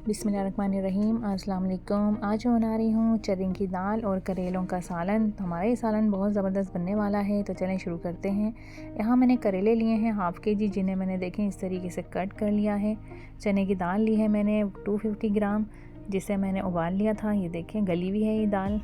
बिस्मिल्लाहिर्रहमानिर्रहीम। अस्सलाम वालेकुम। आज मैं बना रही हूँ चने की दाल और करेलों का सालन। तो हमारा ये सालन बहुत ज़बरदस्त बनने वाला है, तो चलें शुरू करते हैं। यहाँ मैंने करेले लिए हैं हाफ़ के जी, जिन्हें मैंने देखें इस तरीके से कट कर लिया है। चने की दाल ली है मैंने 250 ग्राम, जिसे मैंने उबाल लिया था। ये देखें गली हुई है ये दाल।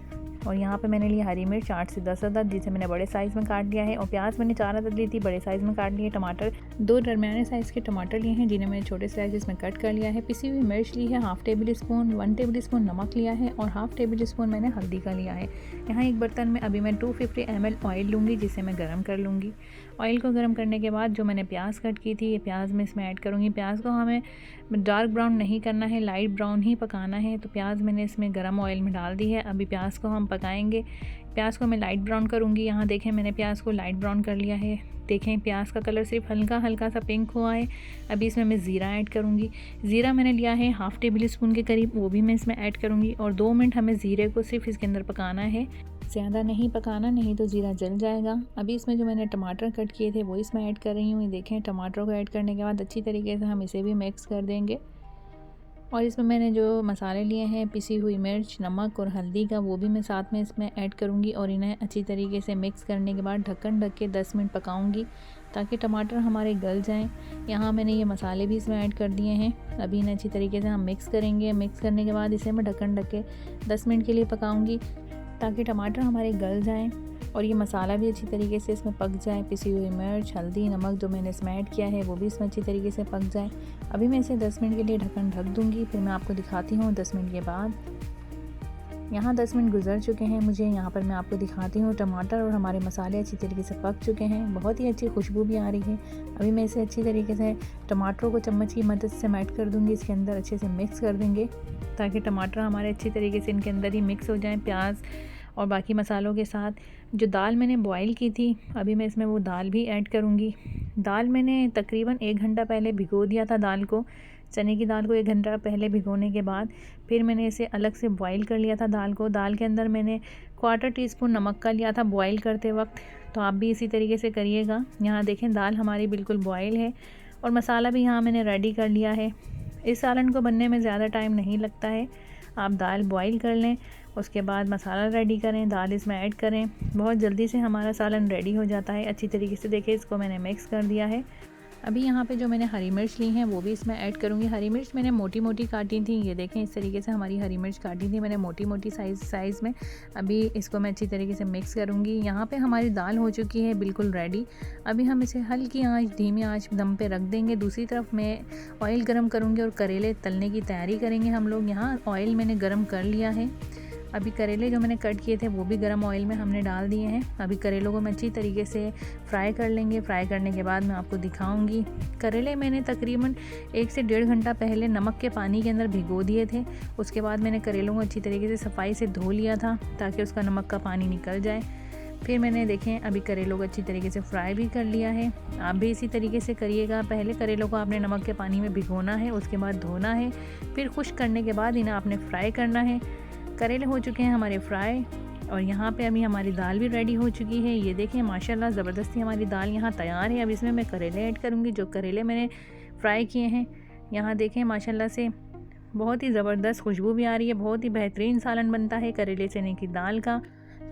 और यहाँ पे मैंने लिया हरी मिर्च 8 से 10 अदद, जिसे मैंने बड़े साइज़ में काट लिया है। और प्याज मैंने 4 अदद ली थी, बड़े साइज़ में काट लिए। टमाटर 2 दरमियाने साइज़ के टमाटर लिए हैं, जिन्हें मैंने छोटे स्लाइसेस में कट कर लिया है। पिसी हुई मिर्च ली है half table spoon, 1 table spoon नमक लिया है और हाफ़ टेबल स्पून मैंने हल्दी का लिया है। यहाँ एक बर्तन में अभी मैं 250 ml ऑयल लूँगी, जिसे मैं गर्म कर लूँगी। ऑयल को गर्म करने के बाद जो मैंने प्याज कट की थी, ये प्याज मैं इसमें ऐड करूँगी। प्याज को हमें डार्क ब्राउन नहीं करना है, लाइट ब्राउन ही पकाना है। तो प्याज मैंने इसमें गर्म ऑयल में डाल दी है। अभी प्याज को हम पकाएंगे। प्याज को मैं लाइट ब्राउन करूँगी। यहाँ देखें मैंने प्याज को लाइट ब्राउन कर लिया है। देखें प्याज का कलर सिर्फ हल्का हल्का सा पिंक हुआ है। अभी इसमें मैं ज़ीरा ऐड करूँगी। ज़ीरा मैंने लिया है हाफ़ टेबल स्पून के करीब, वो भी मैं इसमें ऐड करूँगी। और 2 मिनट हमें ज़ीरे को सिर्फ इसके अंदर पकाना है, ज़्यादा नहीं पकाना, नहीं तो ज़ीरा जल जाएगा। अभी इसमें जो मैंने टमाटर कट किए थे वो इसमें ऐड कर रही हूँ। ये देखें टमाटरों को ऐड करने के बाद अच्छी तरीके से हम इसे भी मिक्स कर देंगे। और इसमें मैंने जो मसाले लिए हैं, पिसी हुई मिर्च, नमक और हल्दी का, वो भी मैं साथ में इसमें ऐड करूँगी। और इन्हें अच्छी तरीके से मिक्स करने के बाद ढक्कन ढक के 10 मिनट पकाऊँगी, ताकि टमाटर हमारे गल जाएं। यहाँ मैंने ये मसाले भी इसमें ऐड कर दिए हैं। अभी इन्हें अच्छी तरीके से हम मिक्स करेंगे। मिक्स करने के बाद इसे मैं ढक्कन ढक के 10 मिनट के लिए पकाऊँगी, ताकि टमाटर हमारे गल जाएँ और ये मसाला भी अच्छी तरीके से इसमें पक जाए। पिसी हुई मिर्च, हल्दी, नमक जो मैंने इसमें ऐड किया है वो भी इसमें अच्छी तरीके से पक जाए। अभी मैं इसे 10 मिनट के लिए ढक्कन ढक दूँगी, फिर मैं आपको दिखाती हूँ 10 मिनट के बाद। यहाँ 10 मिनट गुजर चुके हैं मुझे। यहाँ पर मैं आपको दिखाती हूँ टमाटर और हमारे मसाले अच्छी तरीके से पक चुके हैं। बहुत ही अच्छी खुशबू भी आ रही है। अभी मैं इसे अच्छी तरीके से टमाटरों को चम्मच की मदद से मैट कर दूँगी, इसके अंदर अच्छे से मिक्स कर देंगे, ताकि टमाटर हमारे अच्छी तरीके से इनके अंदर ही मिक्स हो जाएँ प्याज और बाकी मसालों के साथ। जो दाल मैंने बॉईल की थी, अभी मैं इसमें वो दाल भी ऐड करूँगी। दाल मैंने तकरीबन 1 घंटा पहले भिगो दिया था दाल को। चने की दाल को 1 घंटा पहले भिगोने के बाद फिर मैंने इसे अलग से बॉईल कर लिया था दाल को। दाल के अंदर मैंने 1/4 टीस्पून नमक का लिया था बॉईल करते वक्त, तो आप भी इसी तरीके से करिएगा। यहाँ देखें दाल हमारी बिल्कुल बॉईल है और मसाला भी यहाँ मैंने रेडी कर लिया है। इस सालन को बनने में ज़्यादा टाइम नहीं लगता है। आप दाल बॉईल कर लें, उसके बाद मसाला रेडी करें, दाल इसमें ऐड करें, बहुत जल्दी से हमारा सालन रेडी हो जाता है। अच्छी तरीके से देखिए इसको मैंने मिक्स कर दिया है। अभी यहाँ पे जो मैंने हरी मिर्च ली हैं वो भी इसमें ऐड करूँगी। हरी मिर्च मैंने मोटी मोटी काटी थी। ये देखें इस तरीके से हमारी हरी मिर्च काटी थी मैंने मोटी मोटी साइज़ में। अभी इसको मैं अच्छी तरीके से मिक्स करूँगी। यहाँ पे हमारी दाल हो चुकी है बिल्कुल रेडी। अभी हम इसे हल्की आंच, धीमी आंच दम पे रख देंगे। दूसरी तरफ मैं ऑयल गर्म करूँगी और करेले तलने की तैयारी करेंगे हम लोग। यहाँ ऑयल मैंने गर्म कर लिया है। अभी करेले जो मैंने कट किए थे वो भी गर्म ऑयल में हमने डाल दिए हैं। अभी करेलों को मैं अच्छी तरीके से फ्राई कर लेंगे। फ्राई करने के बाद मैं आपको दिखाऊंगी। करेले मैंने तकरीबन 1 से 1.5 घंटा पहले नमक के पानी के अंदर भिगो दिए थे। उसके बाद मैंने करेलों को अच्छी तरीके से सफाई से धो लिया था, ताकि उसका नमक का पानी निकल जाए। फिर मैंने देखें अभी करेलों को अच्छी तरीके से फ्राई भी कर लिया है। आप भी इसी तरीके से करिएगा। पहले करेलों को आपने नमक के पानी में भिगोना है, उसके बाद धोना है, फिर खुश्क करने के बाद इन्हें आपने फ्राई करना है। करेले हो चुके हैं हमारे फ्राई और यहाँ पे अभी हमारी दाल भी रेडी हो चुकी है। ये देखें माशाल्लाह ज़बरदस्ती हमारी दाल यहाँ तैयार है। अब इसमें मैं करेले ऐड करूँगी, जो करेले मैंने फ्राई किए हैं। यहाँ देखें माशाल्लाह से बहुत ही ज़बरदस्त खुशबू भी आ रही है। बहुत ही बेहतरीन सालन बनता है करेले चने की दाल का।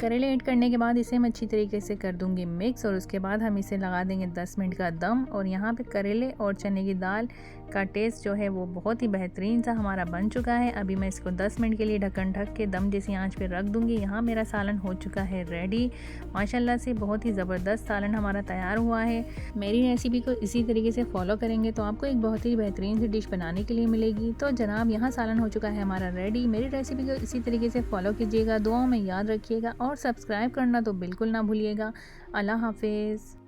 करेले ऐड करने के बाद इसे मैं अच्छी तरीके से कर दूंगी मिक्स और उसके बाद हम इसे लगा देंगे 10 मिनट का दम। और यहाँ पे करेले और चने की दाल का टेस्ट जो है वो बहुत ही बेहतरीन सा हमारा बन चुका है। अभी मैं इसको 10 मिनट के लिए ढक्कन ढक के दम जैसी आंच पे रख दूंगी। यहाँ मेरा सालन हो चुका है रेडी। माशाल्लाह से बहुत ही ज़बरदस्त सालन हमारा तैयार हुआ है। मेरी रेसिपी को इसी तरीके से फॉलो करेंगे तो आपको एक बहुत ही बेहतरीन सी डिश बनाने के लिए मिलेगी। तो जनाब यहाँ सालन हो चुका है हमारा रेडी। मेरी रेसिपी को इसी तरीके से फॉलो कीजिएगा, दुआओं में याद रखिएगा और सब्सक्राइब करना तो बिल्कुल ना भूलिएगा। अल्लाह हाफिज़।